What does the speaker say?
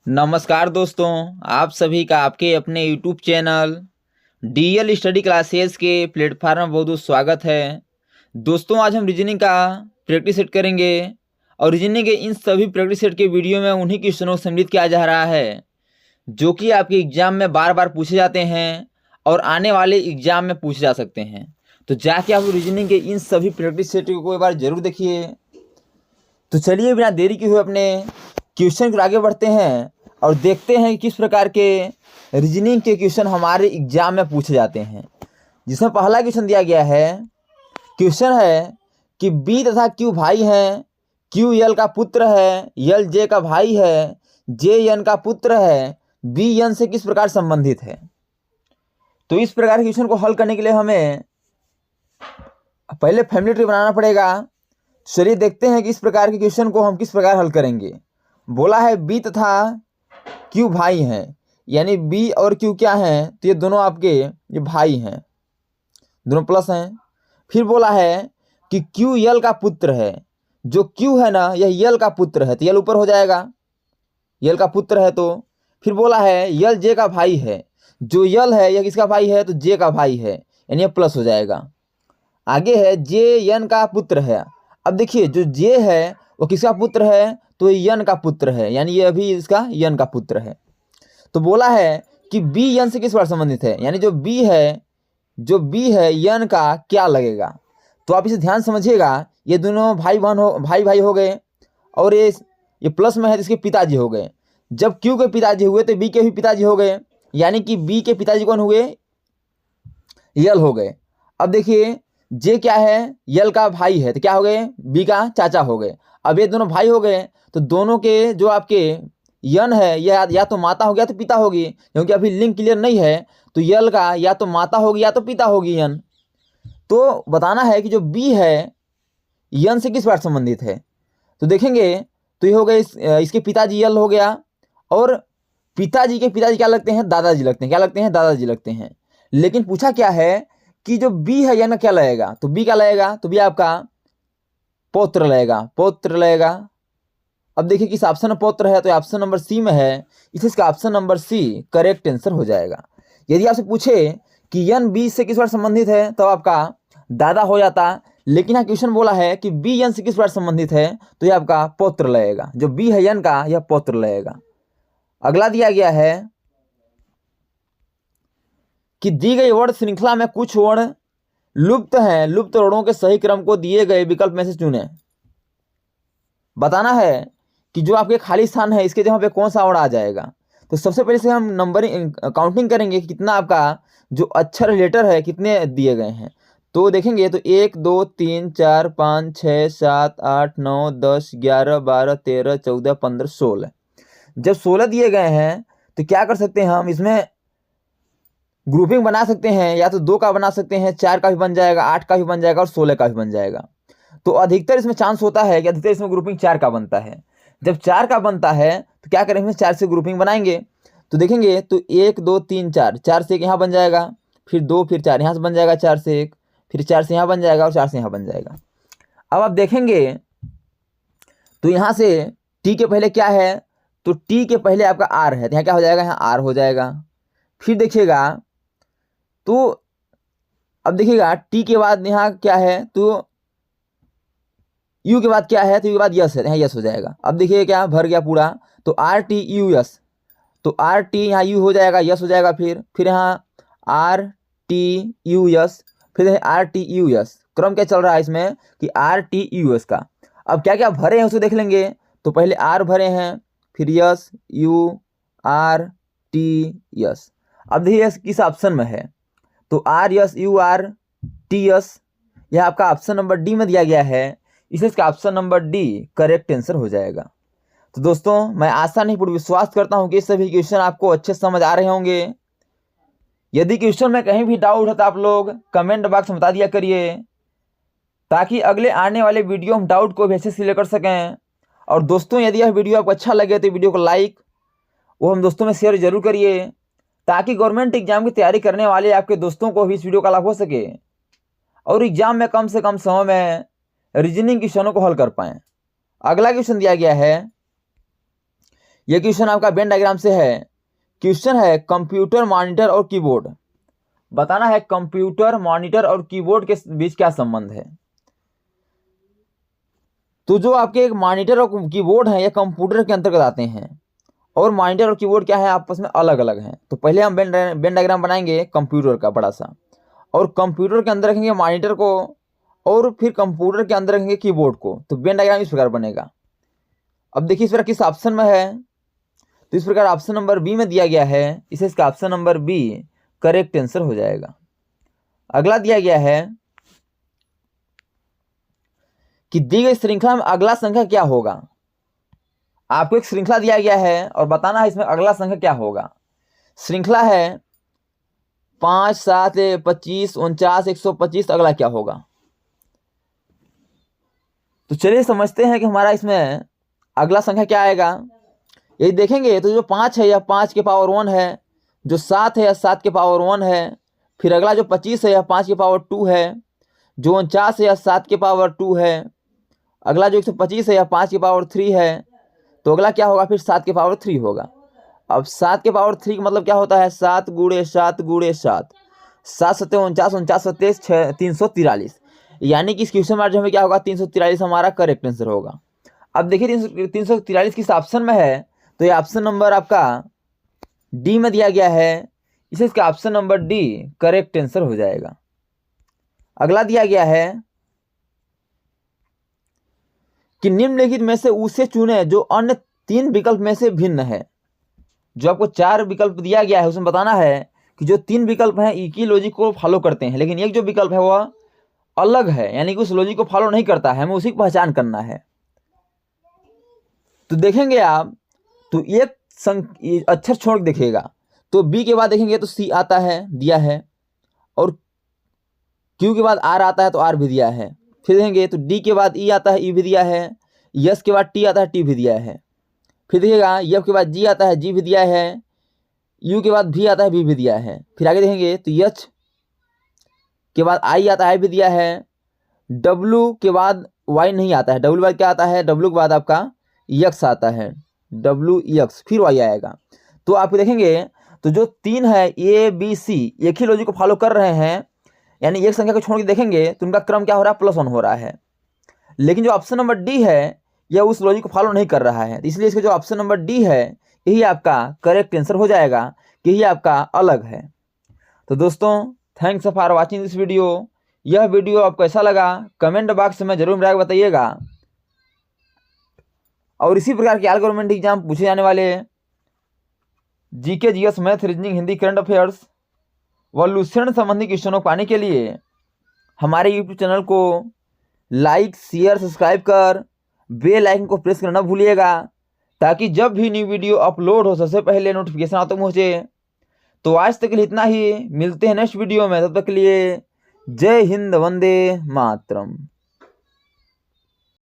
नमस्कार दोस्तों, आप सभी का आपके अपने YouTube channel DL study classes के प्लेटफार्म में बहुत बहुत स्वागत है। दोस्तों, आज हम रीजनिंग का प्रैक्टिस सेट करेंगे और रीजनिंग के इन सभी प्रैक्टिस सेट के वीडियो में उन्हीं क्वेश्चनों को सम्मिलित किया जा रहा है जो कि आपके एग्जाम में बार बार पूछे जाते हैं और आने वाले एग्जाम में पूछे जा सकते हैं। तो जाके आप रीजनिंग के इन सभी प्रैक्टिस सेट को एक बार जरूर देखिए। तो चलिए बिना देरी के हुए अपने क्वेश्चन को आगे बढ़ते हैं और देखते हैं किस प्रकार के रीजनिंग के क्वेश्चन हमारे एग्जाम में पूछे जाते हैं। जिसमें पहला क्वेश्चन दिया गया है, क्वेश्चन है कि बी तथा क्यू भाई हैं, क्यू यल का पुत्र है, यल जे का भाई है, जे यन का पुत्र है, बी यन से किस प्रकार संबंधित है। तो इस प्रकार के क्वेश्चन को हल करने के लिए हमें पहले फैमिली ट्री बनाना पड़ेगा। चलिए देखते हैं कि इस प्रकार के क्वेश्चन को हम किस प्रकार हल करेंगे। बोला है बी तथा क्यू भाई हैं, यानी बी और क्यू क्या हैं, तो ये दोनों आपके ये भाई हैं, दोनों प्लस हैं। फिर बोला है कि क्यू यल का पुत्र है, जो क्यू है ना यह यल का पुत्र है, तो यल ऊपर हो जाएगा, यल का पुत्र है। तो फिर बोला है यल जे का भाई है, जो यल है यह किसका भाई है, तो जे का भाई है, यानी यह प्लस हो जाएगा। आगे है जे यन का पुत्र है। अब देखिए जो जे है वो किसका पुत्र है, तो यन का पुत्र है, यानी ये अभी इसका यन का पुत्र है। तो बोला है कि बी यन से किस बार संबंधित है, यानी जो बी है यन का क्या लगेगा। तो आप इसे ध्यान समझिएगा, ये दोनों भाई भाई हो गए और ये प्लस में है जिसके पिताजी हो गए। जब क्यू के पिताजी हुए तो बी के भी पिताजी हो गए, यानी कि बी के पिताजी कौन हुए, यल हो गए। अब देखिए जे क्या है, यल का भाई है, तो क्या हो गए, बी का चाचा हो गए। अब ये दोनों भाई हो गए तो दोनों के जो आपके यन है या तो माता होगी या तो पिता होगी, क्योंकि अभी लिंक क्लियर नहीं है। तो यल का या तो माता होगी या तो पिता होगी यन। तो बताना है कि जो बी है यन से किस बार संबंधित है। तो देखेंगे तो ये हो गए इसके पिताजी यल हो गया, और पिताजी के पिताजी क्या लगते हैं, दादाजी लगते हैं। क्या लगते हैं, दादाजी लगते हैं। लेकिन पूछा क्या है कि जो बी है यन का क्या लगेगा, तो बी क्या लगेगा, तो बी आपका पौत्र लगेगा। अब देखिए किस ऑप्शन में पौत्र है, तो ऑप्शन नंबर सी में है, इसलिए इसका option number C correct answer हो जाएगा। यदि आपसे पूछे कि यन बी से किस बार संबंधित है, तो आपका दादा हो जाता। लेकिन यहाँ क्वेश्चन बोला है कि बी यन से किस बार संबंधित है, तो यह आपका पौत्र लगेगा। जो बी है यन का यह पौत्र लगेगा। अगला दिया गया है कि दी गई वर्ण श्रृंखला में कुछ वर्ण लुप्त हैं, लुप्त वर्णों के सही क्रम को दिए गए विकल्प में से चुनें। बताना है कि जो आपके खाली स्थान है इसके जगह पे कौन सा वर्ण आ जाएगा। तो सबसे पहले से हम नंबरिंग काउंटिंग करेंगे कि कितना आपका जो अक्षर लेटर है कितने दिए गए हैं। तो देखेंगे तो 1 2 3 4 5 6 7 8 9 10 11 12 13 14 15 16। जब 16 दिए गए हैं तो क्या कर सकते हैं, हम इसमें ग्रुपिंग बना सकते हैं, या तो 2 का बना सकते हैं, 4 का भी बन जाएगा, 8 का भी बन जाएगा और 16 का भी बन जाएगा। तो अधिकतर इसमें चांस होता है कि अधिकतर इसमें ग्रुपिंग 4 का बनता है। जब 4 का बनता है तो क्या करेंगे, 4 से ग्रुपिंग बनाएंगे। तो देखेंगे तो 1 2 3 4, 4 से 1 यहाँ बन जाएगा, फिर 2 फिर 4 यहाँ से बन जाएगा, 4 से 1 फिर 4 से यहाँ बन जाएगा और 4 से यहाँ बन जाएगा। अब आप देखेंगे तो यहाँ से टी के पहले क्या है, तो टी के पहले आपका आर है, तो यहाँ क्या हो जाएगा, यहाँ आर हो जाएगा। फिर देखिएगा तो अब देखिएगा टी के बाद यहाँ क्या है, तो यू के बाद क्या है, तो यू के बाद यस है, यहाँ यस हो जाएगा। अब देखिए क्या भर गया पूरा, तो आर टी यू यस, तो आर टी यहाँ यू हो जाएगा, यस हो जाएगा। फिर यहाँ आर टी यू यस, फिर आर टी यू यस। क्रम क्या चल रहा है इसमें कि आर टी यू यस का। अब क्या क्या भरे हैं उसको देख लेंगे। तो पहले आर भरे हैं, फिर S U R T S. अब देखिए यस किस ऑप्शन में है, तो R S U R T S, यह आपका ऑप्शन नंबर डी में दिया गया है, इसलिए इसका option number D correct answer हो जाएगा। तो दोस्तों मैं आशा नहीं पूर्ण विश्वास करता हूं कि सभी क्वेश्चन आपको अच्छे समझ आ रहे होंगे। यदि क्वेश्चन में कहीं भी डाउट है तो आप लोग कमेंट बॉक्स में बता दिया करिए, ताकि अगले आने वाले वीडियो हम डाउट को भी अच्छे से क्लियर कर सकें। और दोस्तों यदि यह वीडियो आपको अच्छा लगे तो वीडियो को लाइक वो हम दोस्तों में शेयर जरूर करिए, ताकि गवर्नमेंट एग्जाम की तैयारी करने वाले आपके दोस्तों को भी इस वीडियो का लाभ हो सके और एग्जाम में कम से कम समय में रीजनिंग क्वेश्चनों को हल कर पाएं। अगला क्वेश्चन दिया गया है ये क्वेश्चन आपका वेन डायग्राम से है। क्वेश्चन है कंप्यूटर मॉनिटर और कीबोर्ड। बताना है कंप्यूटर मॉनिटर और कीबोर्ड के बीच क्या संबंध है। तो जो आपके एक मॉनिटर और कीबोर्ड है ये कंप्यूटर के अंतर्गत आते हैं, और मॉनिटर और कीबोर्ड क्या है आपस में अलग अलग हैं। तो पहले हम वेन डायग्राम बनाएंगे कंप्यूटर का बड़ा सा, और कंप्यूटर के अंदर रखेंगे मॉनिटर को, और फिर कंप्यूटर के अंदर रखेंगे कीबोर्ड को। तो वेन डायग्राम इस प्रकार बनेगा। अब देखिए इस प्रकार किस ऑप्शन में है, तो इस प्रकार ऑप्शन नंबर बी में दिया गया है, इसे इसका option number B correct answer हो जाएगा। अगला दिया गया है कि दी गई श्रृंखला में अगला संख्या क्या होगा। आपको एक श्रृंखला दिया गया है और बताना है इसमें अगला संख्या क्या होगा। श्रृंखला है 5, 7, 25, 49, 125, अगला क्या होगा। तो चलिए समझते हैं कि हमारा इसमें अगला संख्या क्या आएगा। यदि देखेंगे तो जो 5 है यह 5 के पावर 1 है, जो 7 है यह 7 के पावर 1 है, फिर अगला जो 25 है यह 5 के पावर 2 है, जो 49 है यह 7 के पावर 2 है, अगला जो 125 है यह 5 के पावर 3 है। तो अगला क्या होगा, फिर 7 के पावर 3 होगा। अब 7 के पावर 3 का मतलब क्या होता है, 7 गुणे 7 गुणे 7, 7 सत्ते 49, 49 सत्ते 343, यानी कि इस क्वेश्चन में हमें क्या होगा, 343 हमारा करेक्ट आंसर होगा। अब देखिए 343 किस ऑप्शन में है, तो ये ऑप्शन नंबर आपका डी में दिया गया है, इसे इसका option number D correct answer हो जाएगा। अगला दिया गया है कि निम्नलिखित में से उसे चुने जो अन्य 3 विकल्प में से भिन्न है। जो आपको 4 विकल्प दिया गया है उसमें बताना है कि जो 3 विकल्प हैं एक ही लॉजिक को फॉलो करते हैं, लेकिन एक जो विकल्प है वह अलग है, यानी कि उस लॉजिक को फॉलो नहीं करता है, हमें उसी की पहचान करना है। तो देखेंगे आप तो एक अक्षर छोड़ देखिएगा, तो बी के बाद देखेंगे तो सी आता है दिया है, और क्यू के बाद आर आता है तो आर भी दिया है। फिर देखेंगे तो डी के बाद ई आता है, ई भी दिया है। यस के बाद टी आता है, टी भी दिया है। फिर देखिएगा एफ के बाद जी आता है, जी भी दिया है। यू के बाद भी आता है, भी दिया है। फिर आगे देखेंगे तो एच के बाद आई आता है, भी दिया है। डब्ल्यू के बाद वाई नहीं आता है, डब्ल्यू बाद क्या आता है, डब्ल्यू के बाद आपका यक्स आता है, डब्ल्यू यक्स, फिर वाई आएगा। तो आप देखेंगे तो जो 3 है ए बी सी एक ही लॉजिक को फॉलो कर रहे हैं, यानी एक संख्या को छोड़ के देखेंगे तो उनका क्रम क्या हो रहा है, +1 हो रहा है। लेकिन जो ऑप्शन नंबर डी है यह उस लॉजिक को फॉलो नहीं कर रहा है, इसलिए इसका जो ऑप्शन नंबर डी है यही आपका करेक्ट आंसर हो जाएगा, कि यही आपका अलग है। तो दोस्तों thanks for watching this video. यह वीडियो आपको कैसा लगा कमेंट बॉक्स में जरूर मेरा बताइएगा। और इसी प्रकार के ऑल गवर्नमेंट एग्जाम पूछे जाने वाले GK, GS, math, reasoning, Hindi, current affairs व लुसेंट संबंधी क्वेश्चनों को पाने के लिए हमारे यूट्यूब चैनल को लाइक, शेयर, सब्सक्राइब कर बेल आइकन को प्रेस करना भूलिएगा, ताकि जब भी न्यू वीडियो अपलोड हो सबसे पहले नोटिफिकेशन आप तक पहुँचे। तो आज तक के लिए इतना ही, मिलते हैं नेक्स्ट वीडियो में, तब तक के लिए जय हिंद, वंदे मातरम।